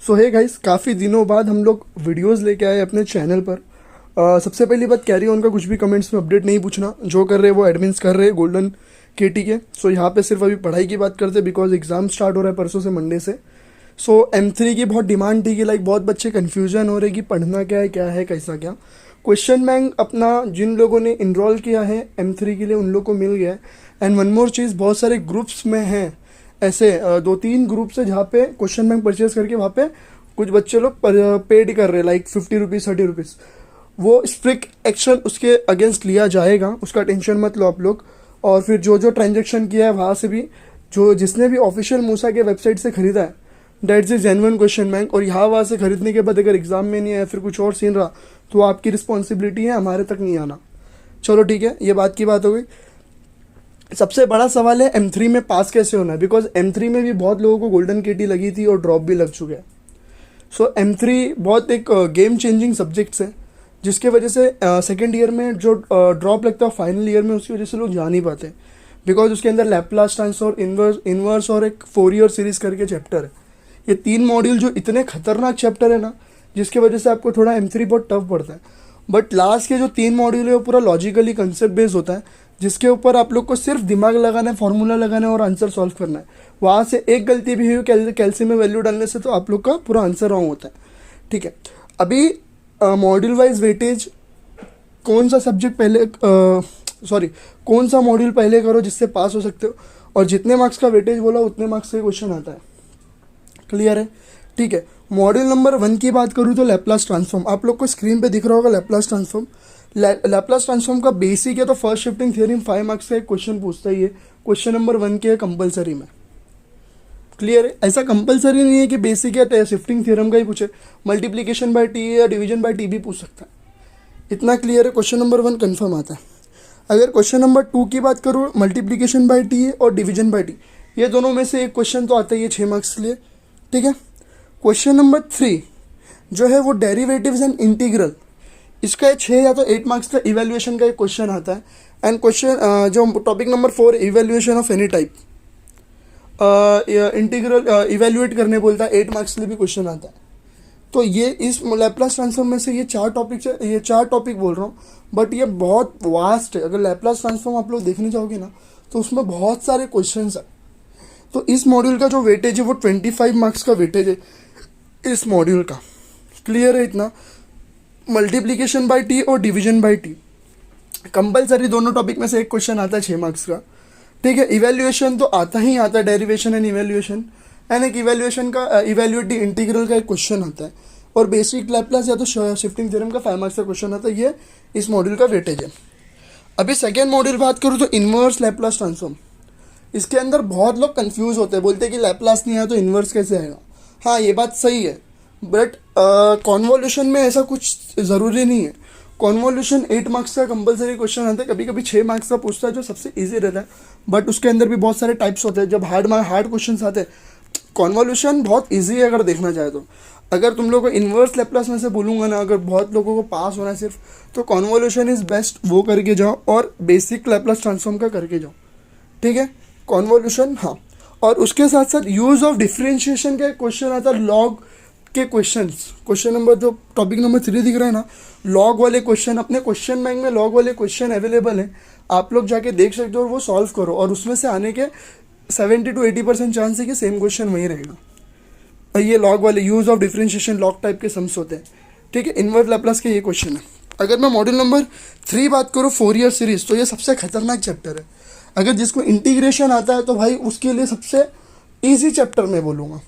सो है गाइस, काफ़ी दिनों बाद हम लोग वीडियोस लेके आए अपने चैनल पर। सबसे पहली बात, कैरी ऑन का कुछ भी कमेंट्स में अपडेट नहीं पूछना। जो कर रहे हैं वो एडमिन्स कर रहे हैं गोल्डन केटी के। सो यहाँ पे सिर्फ अभी पढ़ाई की बात करते हैं बिकॉज एग्जाम स्टार्ट हो रहा है परसों से, मंडे से। सो M3 की बहुत डिमांड थी कि लाइक बहुत बच्चे कन्फ्यूजन हो रहे कि पढ़ना क्या है कैसा क्या। क्वेश्चन बैंक अपना जिन लोगों ने इनरोल किया है M3 के लिए उन लोग को मिल गया है। एंड वन मोर चीज़, बहुत सारे ग्रुप्स में हैं ऐसे 2-3 ग्रुप्स है जहाँ पे क्वेश्चन बैंक परचेज करके वहाँ पे कुछ बच्चे लोग पेड कर रहे हैं लाइक 50 रुपीज़ 30 रुपीज़। वो स्ट्रिक्ट एक्शन उसके अगेंस्ट लिया जाएगा, उसका टेंशन मत लो आप लोग। और फिर जो जो ट्रांजेक्शन किया है वहाँ से भी, जो जिसने भी ऑफिशियल मूसा के वेबसाइट से खरीदा है, that's is genuine question bank. और यहाँ वहाँ से खरीदने के बाद अगर एग्जाम में नहीं आया फिर कुछ और सीन रहा तो आपकी रिस्पॉन्सिबिलिटी है, हमारे तक नहीं आना। चलो ठीक है, ये बात की बात हो गई। सबसे बड़ा सवाल है M3 में पास कैसे होना है, बिकॉज M3 में भी बहुत लोगों को गोल्डन केटी लगी थी और ड्रॉप भी लग चुके हैं। सो M3 बहुत एक गेम चेंजिंग सब्जेक्ट्स है, जिसके वजह से सेकेंड ईयर में जो ड्रॉप लगता है फाइनल ईयर में, उसकी वजह से लोग जा नहीं पाते बिकॉज उसके अंदर लैप्लास ट्रांसफॉर्म, इनवर्स और एक 4 ईयर सीरीज करके चैप्टर है। ये 3 मॉड्यूल जो इतने खतरनाक चैप्टर है ना, जिसकी वजह से आपको थोड़ा M3 बहुत टफ पड़ता है। बट लास्ट के जो 3 मॉड्यूल है वो पूरा लॉजिकली कंसेप्ट बेस्ड होता है, जिसके ऊपर आप लोग को सिर्फ दिमाग लगाना है, फॉर्मूला लगाना है और आंसर सॉल्व करना है। वहाँ से एक गलती भी हुई कैल्शियम में वैल्यू डालने से तो आप लोग का पूरा आंसर रॉन्ग होता है। ठीक है, अभी मॉड्यूल वाइज वेटेज, कौन सा सब्जेक्ट पहले कौन सा मॉड्यूल पहले करो जिससे पास हो सकते हो, और जितने मार्क्स का वेटेज बोला उतने मार्क्स का क्वेश्चन आता है। क्लियर है? ठीक है, मॉड्यूल नंबर 1 की बात करूँ तो लैप्लास ट्रांसफॉर्म, आप लोग को स्क्रीन पे दिख रहा होगा लैप्लास ट्रांसफॉर्म। लैप्लास ट्रांसफॉर्म का बेसिक है तो फर्स्ट शिफ्टिंग थ्योरम 5 मार्क्स का एक क्वेश्चन पूछता ही है। क्वेश्चन नंबर 1 के है कंपलसरी में। क्लियर है? ऐसा कंपलसरी नहीं है कि बेसिक या शिफ्टिंग थ्योरम का ही पूछे, मल्टीप्लीकेशन बाय टी या डिवीजन बाय टी भी पूछ सकता है। इतना क्लियर है? क्वेश्चन नंबर 1 कन्फर्म आता है। अगर क्वेश्चन नंबर 2 की बात करूँ, मल्टीप्लीकेशन बाय टी और डिवीजन बाय टी, ये दोनों में से एक क्वेश्चन तो आता ही है 6 मार्क्स के लिए। ठीक है, क्वेश्चन नंबर 3 जो है वो डेरिवेटिव्स एंड इंटीग्रल, इसका 6 या तो 8 मार्क्स का इवेल्युएशन का एक क्वेश्चन आता है। एंड क्वेश्चन जो topic number 4 evaluation of any type, integral evaluate करने बोलता है, 8 मार्क्स के लिए भी क्वेश्चन आता है। तो ये इस लैप्लास ट्रांसफॉर्म में से ये 4 टॉपिक बोल रहा हूँ, बट ये बहुत वास्ट है। अगर लैप्लास ट्रांसफॉर्म आप लोग देखने जाओगे ना तो उसमें बहुत सारे क्वेश्चन है। तो इस मॉड्यूल का जो वेटेज है वो 25 मार्क्स का वेटेज है इस मॉड्यूल का। क्लियर है इतना? मल्टीप्लीकेशन बाय टी और डिवीजन बाय टी कंपलसरी, दोनों टॉपिक में से एक क्वेश्चन आता है 6 मार्क्स का। ठीक है, इवेल्युएशन तो आता ही आता है, डेरिवेशन एंड इवेल्युएशन, एंड एक इवेल्युएशन का इवेल्युएट द इंटीग्रल का एक क्वेश्चन आता है, और बेसिक लैप्लास या तो शिफ्टिंग थ्योरम का 5 मार्क्स का क्वेश्चन आता है। ये इस मॉड्यूल का वेटेज है। अभी सेकेंड मॉड्यूल बात करूँ तो इनवर्स लैप्लास ट्रांसफॉर्म। इसके अंदर बहुत लोग कंफ्यूज होते हैं, बोलते हैं कि लैप्लास नहीं आया तो इन्वर्स कैसे आएगा। हाँ, ये बात सही है, बट कॉन्वोल्यूशन में ऐसा कुछ ज़रूरी नहीं है। कॉन्वोल्यूशन 8 मार्क्स का कंपलसरी क्वेश्चन आता है, कभी कभी 6 मार्क्स का पूछता है जो सबसे इजी रहता है, बट उसके अंदर भी बहुत सारे टाइप्स होते हैं। जब हार्ड क्वेश्चन आते हैं, कॉन्वोल्यूशन बहुत ईजी है अगर देखना चाहे तो। अगर तुम लोग को इन्वर्स लैप्लास में से बोलूँगा ना, अगर बहुत लोगों को पास होना है सिर्फ, तो कॉन्वोल्यूशन इज़ बेस्ट, वो करके जाओ, और बेसिक लैप्लास ट्रांसफॉर्म का करके जाओ। ठीक है, कॉन्वोल्यूशन, हाँ। और उसके साथ साथ यूज ऑफ डिफरेंशिएशन का क्वेश्चन आता है, लॉग के क्वेश्चंस। क्वेश्चन नंबर जो टॉपिक नंबर 3 दिख रहा है ना, लॉग वाले क्वेश्चन, अपने क्वेश्चन बैंक में लॉग वाले क्वेश्चन अवेलेबल हैं, आप लोग जाके देख सकते हो और वो सॉल्व करो, और उसमें से आने के 70 to 80% चांस है कि सेम क्वेश्चन वही रहेगा। और ये लॉग वाले use of differentiation log type के सम्स होते हैं। ठीक है, इनवर्स लैप्लास के ये क्वेश्चन है। अगर मैं मॉड्यूल नंबर 3 बात करूँ, 4 ईयर सीरीज, तो ये सबसे खतरनाक चैप्टर है। अगर जिसको इंटीग्रेशन आता है तो भाई उसके लिए सबसे इजी चैप्टर मैं बोलूँगा,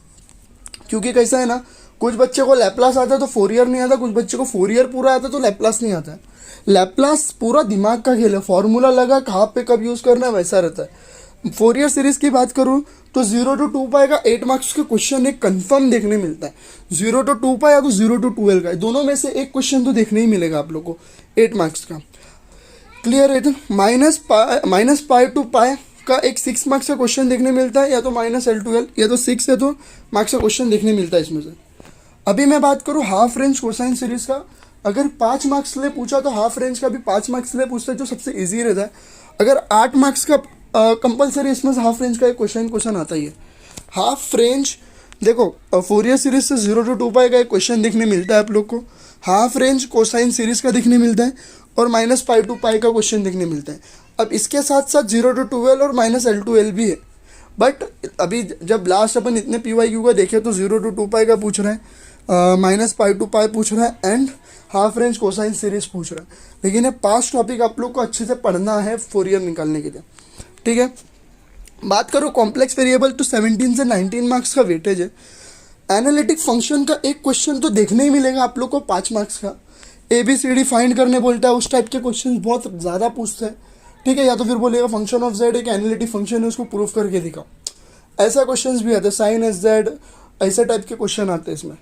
क्योंकि कैसा है ना, कुछ बच्चे को लैप्लास आता है तो 4 ईयर नहीं आता, कुछ बच्चे को 4 ईयर पूरा आता है तो लैप्लास नहीं आता है। लैप्लास पूरा दिमाग का खेल है, फॉर्मूला लगा कहाँ पे कब यूज़ करना है वैसा रहता है। 4 ईयर सीरीज की बात करूँ तो 0 to 2 पाई का 8 मार्क्स का क्वेश्चन एक कंफर्म देखने मिलता है। 0 to 2 पाई या तो 0 to 12 का, दोनों में से एक क्वेश्चन तो देखने ही मिलेगा आप लोग को 8 मार्क्स का। क्लियर है? तो माइनस पाई टू पाई का एक 6 मार्क्स का क्वेश्चन देखने मिलता है, या तो -L2L, या तो 6 या तो मार्क्स का क्वेश्चन देखने मिलता है इसमें से। अभी मैं बात करूँ हाफ रेंज कोसाइन सीरीज का, अगर 5 मार्क्स के लिए पूछा तो हाफ रेंज का भी 5 मार्क्स के लिए पूछता है, जो सबसे ईजी रहता है। अगर 8 मार्क्स का कंपलसरी, इसमें से हाफ रेंज का एक क्वेश्चन आता ही है। हाफ रेंज देखो फोरियर सीरीज से 0 to 2 पाई का एक क्वेश्चन देखने मिलता है आप लोग को, हाफ रेंज कोसाइन सीरीज का देखने मिलता है, और -π to π का क्वेश्चन देखने मिलता है। अब इसके साथ साथ 0 to 12 और -L to L भी है, बट अभी जब लास्ट अपन इतने PYQ का देखे तो 0 to 2 पाई का पूछ रहा है, -π to π पूछ रहा है, and half range cosine series पूछ रहा है। लेकिन ये 5 टॉपिक आप लोग को अच्छे से पढ़ना है फोरियर निकालने के लिए, ठीक है। बात करो कॉम्प्लेक्स वेरिएबल, तो 17 से 19 मार्क्स का वेटेज है। एनालिटिक फंक्शन का एक क्वेश्चन तो देखने ही मिलेगा आप लोग को 5 मार्क्स का। ABCD फाइंड करने बोलता है, उस टाइप के क्वेश्चन बहुत ज़्यादा पूछते हैं, ठीक है। या तो फिर बोलेगा फंक्शन ऑफ जेड एक एनालिटिक फंक्शन है, उसको प्रूफ करके दिखाओ, ऐसा क्वेश्चन भी आते हैं। साइन एस जेड, ऐसे टाइप के क्वेश्चन आते हैं इसमें।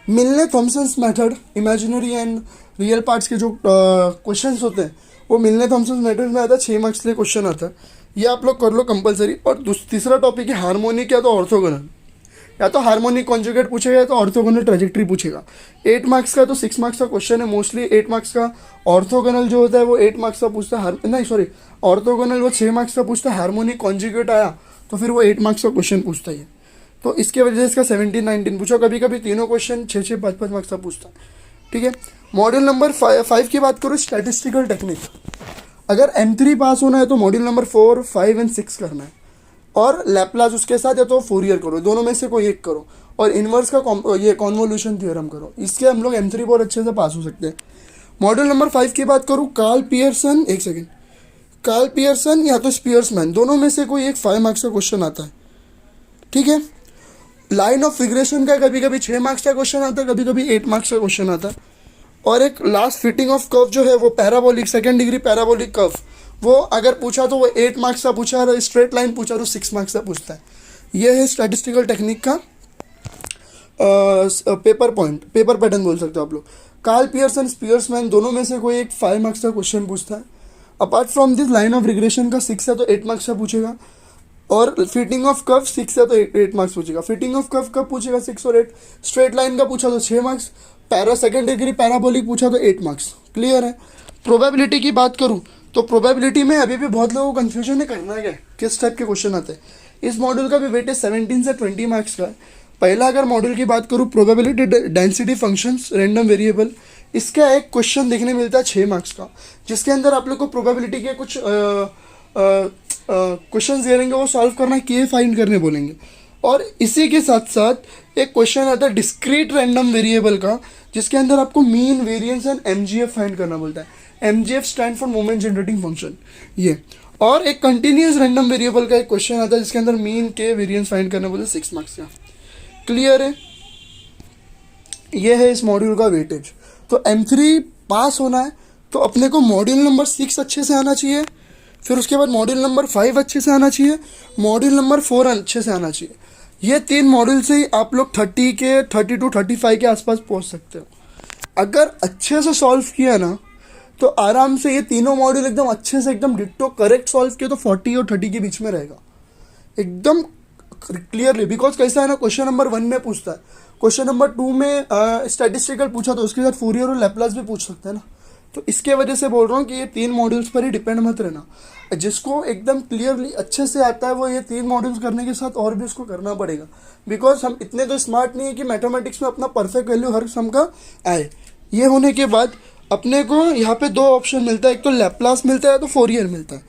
मिलने Thomson's method, imaginary and real parts के जो क्वेश्चंस होते हैं वो मिलने थॉमसन्स मेथड में आता है। 6 मार्क्स के लिए क्वेश्चन आता है, ये आप लोग कर लो कंपलसरी। और तीसरा टॉपिक है हार्मोनिक या तो ऑर्थोगोनल, या तो हार्मोनिक कॉन्जुगेट पूछेगा या तो ऑर्थोगोनल ट्रेजेक्टरी पूछेगा। 8 मार्क्स का तो 6 मार्क्स का क्वेश्चन है मोस्टली। 8 मार्क्स का ऑर्थोगोनल जो होता है वो 8 मार्क्स का पूछता है, नहीं सॉरी, ऑर्थोगोनल वो 6 मार्क्स का पूछता है। हार्मोनिक कॉन्जुगेट आया तो फिर वो 8 मार्क्स का क्वेश्चन पूछता है। तो इसके वजह से इसका 17-19 पूछो, कभी कभी तीनों क्वेश्चन 6-6, 5-5 मार्क्स का पूछता है, ठीक है। मॉड्यूल नंबर 5 की बात करो, स्टैटिस्टिकल टेक्निक। अगर M3 पास होना है तो मॉड्यूल नंबर 4, 5 एंड 6 करना है, और लैप्लास उसके साथ या तो फोरियर करो, दोनों में से कोई एक करो, और इनवर्स का ये कॉन्वोल्यूशन थ्योरम करो। इसके हम लोग M3 बहुत अच्छे से पास हो सकते हैं। मॉड्यूल नंबर 5 की बात करूँ, कार्ल पियर्सन, एक सेकेंड, कार्ल पियर्सन या तो स्पियर्समैन, दोनों में से कोई एक 5 मार्क्स का क्वेश्चन आता है, ठीक है। लाइन ऑफ फिगरेशन का कभी कभी 6 मार्क्स का क्वेश्चन आता है, कभी कभी 8 मार्क्स का क्वेश्चन आता है। और एक लास्ट फिटिंग ऑफ कर्व जो है वो parabolic, second degree parabolic curve, वो अगर पूछा तो वो 8 मार्क्स का पूछा, और स्ट्रेट लाइन पूछा तो 6 मार्क्स का पूछता है। ये है स्टैटिस्टिकल टेक्निक का पेपर पॉइंट, पेपर पैटर्न बोल सकते हो आप लोग। कार्ल पियर्सन, स्पियर्समैन, दोनों में से कोई एक 5 मार्क्स का क्वेश्चन पूछता है। Apart from this line of regression का 6 है तो 8 मार्क्स का पूछेगा, और फिटिंग ऑफ कर्व 6 है तो 8 मार्क्स पूछेगा। फिटिंग ऑफ कर्व कब पूछेगा, 6 और 8। स्ट्रेट लाइन का पूछा तो 6 मार्क्स, सेकंड डिग्री पैराबोलिक पूछा तो 8 मार्क्स। क्लियर है। प्रोबेबिलिटी की बात करूं तो प्रोबेबिलिटी में अभी भी बहुत लोगों को कंफ्यूजन है, करना क्या, किस टाइप के क्वेश्चन आते हैं। इस मॉड्यूल का भी वेटेज 17 से 20 मार्क्स का है। पहला अगर मॉड्यूल की बात करूं, probability density functions random variable, इसका एक क्वेश्चन देखने मिलता है 6 मार्क्स का, जिसके अंदर आप लोग को प्रोबेबिलिटी के कुछ क्वेश्चन दे रहेंगे, वो सॉल्व करना, के फाइंड करने बोलेंगे। और इसी के साथ साथ एक क्वेश्चन आता है डिस्क्रीट रैंडम वेरिएबल का, जिसके अंदर आपको mean, variance and MGF find करना बोलता है। MGF stand for moment generating function, ये। और एक कंटिन्यूस रैंडम वेरिएबल का एक क्वेश्चन आता है जिसके अंदर मीन, के, वेरिएंस फाइंड करना बोलते हैं, 6 मार्क्स का। क्लियर है। ये है इस मॉड्यूल का वेटेज। तो M3 पास होना है तो अपने को मॉड्यूल नंबर 6 अच्छे से आना चाहिए, फिर उसके बाद मॉड्यूल नंबर 5 अच्छे से आना चाहिए, मॉड्यूल नंबर 4 अच्छे से आना चाहिए। ये 3 मॉड्यूल से ही आप लोग 30 to 35 के आसपास पहुंच सकते हो। अगर अच्छे से सॉल्व किया ना तो आराम से ये तीनों मॉड्यूल एकदम अच्छे से, एकदम डिट्टो करेक्ट सॉल्व किया तो 40 और 30 के बीच में रहेगा एकदम क्लियरली। बिकॉज कैसा है ना, क्वेश्चन नंबर 1 में पूछता है, क्वेश्चन नंबर 2 में स्टैटिस्टिकल पूछा तो उसके साथ फोरियर और लैप्लास भी पूछ सकते हैं ना। तो इसके वजह से बोल रहा हूँ कि ये 3 मॉड्यूल्स पर ही डिपेंड मत रहना। जिसको एकदम क्लियरली अच्छे से आता है वो ये 3 मॉड्यूल्स करने के साथ और भी उसको करना पड़ेगा। बिकॉज हम इतने तो स्मार्ट नहीं है कि मैथमेटिक्स में अपना परफेक्ट वैल्यू हर सम का आए। ये होने के बाद अपने को यहाँ पे 2 ऑप्शन मिलता है, एक तो लैप्लास मिलता है तो फोरियर मिलता है।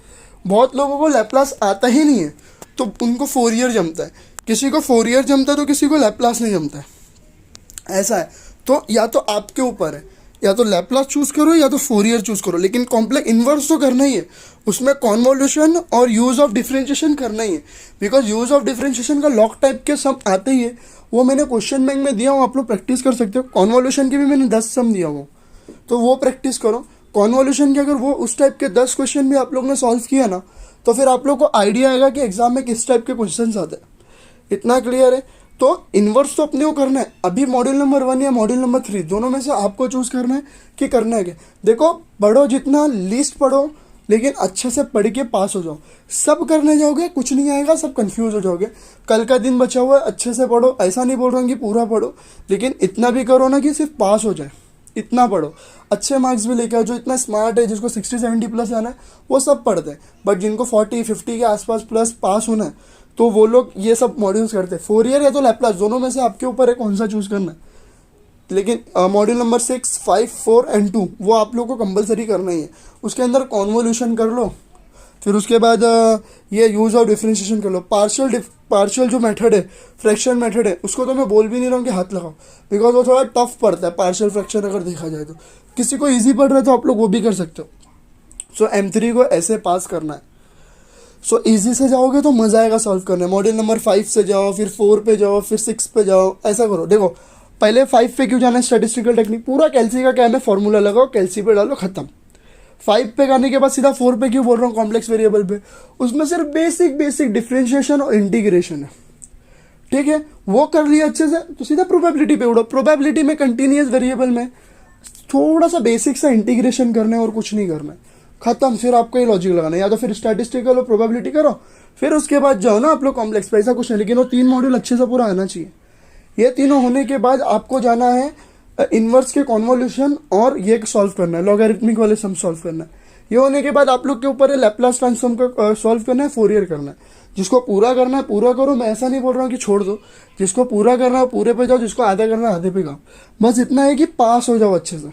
बहुत लोगों को लैप्लास आता ही नहीं है तो उनको फोरियर जमता है, किसी को फोरियर जमता है तो किसी को लैप्लास नहीं जमता है, ऐसा है। तो या तो आपके ऊपर है, या तो लैप्लास चूज करो या तो फोरियर चूज करो, लेकिन कॉम्प्लेक्स इन्वर्स तो करना ही है, उसमें कॉन्वोल्यूशन और यूज ऑफ डिफरेंशिएशन करना ही है। बिकॉज यूज ऑफ डिफरेंशिएशन का लॉग टाइप के सम आते ही है, वो मैंने क्वेश्चन बैंक में दिया हूँ, आप लोग प्रैक्टिस कर सकते हो। कॉन्वोल्यूशन के भी मैंने 10 सम दिया हूँ, तो वो प्रैक्टिस करो। कॉन्वोल्यूशन के अगर वो उस टाइप के 10 क्वेश्चन भी आप लोग ने सॉल्व किया ना तो फिर आप लोग को आइडिया आएगा कि एग्जाम में किस टाइप के क्वेश्चन आते हैं। इतना क्लियर है। तो इन्वर्स तो अपने को करना है। अभी मॉड्यूल नंबर 1 या मॉड्यूल नंबर 3 दोनों में से आपको चूज करना है कि करना है क्या। देखो, पढ़ो जितना लीस्ट पढ़ो, लेकिन अच्छे से पढ़ के पास हो जाओ। सब करने जाओगे कुछ नहीं आएगा, सब कंफ्यूज हो जाओगे। कल का दिन बचा हुआ है, अच्छे से पढ़ो। ऐसा नहीं बोल रहा हूँ कि पूरा पढ़ो, लेकिन इतना भी करो ना कि सिर्फ पास हो जाए, इतना पढ़ो। अच्छे मार्क्स भी लेके आओ। जो इतना स्मार्ट है, जिसको 60-70 प्लस आना है, वो सब पढ़ते हैं। बट जिनको 40-50 के आसपास प्लस पास होना है तो वो लोग ये सब मॉड्यूल्स करते हैं। फोरियर या तो लैपलास, दोनों में से आपके ऊपर है कौन सा चूज करना है। लेकिन मॉड्यूल नंबर 6, 5, 4 एंड 2 वो आप लोग को कंपलसरी करना ही है। उसके अंदर कॉन्वोल्यूशन कर लो, फिर उसके बाद ये यूज और डिफरेंशिएशन कर लो। पार्शियल जो मेथड है, फ्रैक्शन मेथड है, उसको तो मैं बोल भी नहीं रहा हूँ कि हाथ लगाओ, बिकॉज वो थोड़ा टफ पड़ता है पार्शियल फ्रैक्शन अगर देखा जाए तो। किसी को ईजी पड़ रहा है तो आप लोग वो भी कर सकते हो। सो M3 को ऐसे पास करना है। सो इजी से जाओगे तो मजा आएगा सॉल्व करने। मॉड्यूल नंबर 5 से जाओ, फिर 4 पे जाओ, फिर 6 पे जाओ, ऐसा करो। देखो पहले 5 पे क्यों जाना है, स्टैटिस्टिकल टेक्निक पूरा कैल्सी का क्या है, फॉर्मूला लगाओ, कैल्सी पे डालो, खत्म। 5 पे जाने के बाद सीधा 4 पे क्यों बोल रहा हूँ, कॉम्प्लेक्स वेरिएबल पे। उसमें सिर्फ बेसिक डिफरेंशिएशन और इंटीग्रेशन है, ठीक है। वो कर लिया अच्छे से तो सीधा प्रोबेबिलिटी पे उड़ो। प्रोबेबिलिटी में कंटिन्यूस वेरिएबल में थोड़ा सा बेसिक सा इंटीग्रेशन करना है और कुछ नहीं करना है, खत्म। फिर आपको ये लॉजिक लगाना है, या तो फिर स्टैटिस्टिकल और प्रोबेबिलिटी करो, फिर उसके बाद जाओ ना आप लोग कॉम्प्लेक्स पे, ऐसा कुछ नहीं। लेकिन वो 3 मॉड्यूल अच्छे से पूरा आना चाहिए। ये तीनों होने के बाद आपको जाना है इनवर्स के कॉन्वोल्यूशन और ये सॉल्व करना है, लॉगरिथमिक वाले सम सॉल्व करना है। ये होने के बाद आप लोग के ऊपर है लैप्लास ट्रांसफॉर्म का सॉल्व करना है, फोरियर करना है। जिसको पूरा करना है पूरा करो, मैं ऐसा नहीं बोल रहा हूँ कि छोड़ दो। जिसको पूरा करना है पूरे पे जाओ, जिसको आधा करना है आधे पे जाओ। बस इतना है कि पास हो जाओ अच्छे से,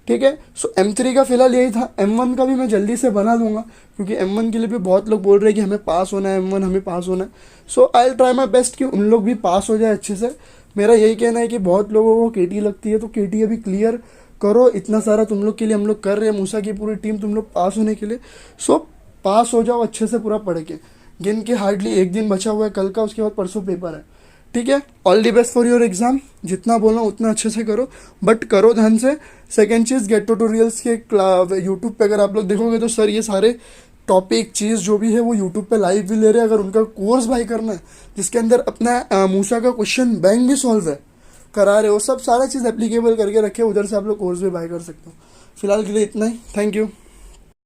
ठीक है। सो M3 का फिलहाल यही था। M1 का भी मैं जल्दी से बना दूंगा, क्योंकि M1 के लिए भी बहुत लोग बोल रहे हैं कि हमें पास होना है, M1 हमें पास होना है। So I will try my best कि उन लोग भी पास हो जाए अच्छे से। मेरा यही कहना है कि बहुत लोगों को KT लगती है, तो KT अभी क्लियर करो। इतना सारा तुम लोग के लिए हम लोग कर रहे हैं, मूसा की पूरी टीम तुम लोग पास होने के लिए। सो पास हो जाओ अच्छे से पूरा पढ़ के। गिन के हार्डली एक दिन बचा हुआ है कल का, उसके बाद परसों पेपर है, ठीक है। All the best for your exam. जितना बोला उतना अच्छे से करो, बट करो ध्यान से। सेकेंड चीज़, गेट ट्यूटोरियल्स के यूट्यूब पे अगर आप लोग देखोगे तो सर ये सारे टॉपिक चीज़ जो भी है वो यूट्यूब पे लाइव भी ले रहे हैं। अगर उनका कोर्स बाई करना है जिसके अंदर अपना मूसा का क्वेश्चन बैंक भी सॉल्व है करा रहे हो, सब सारा चीज़ एप्लीकेबल करके रखे, उधर से आप लोग कोर्स भी बाई कर सकते हो। फिलहाल के लिए इतना ही, थैंक यू।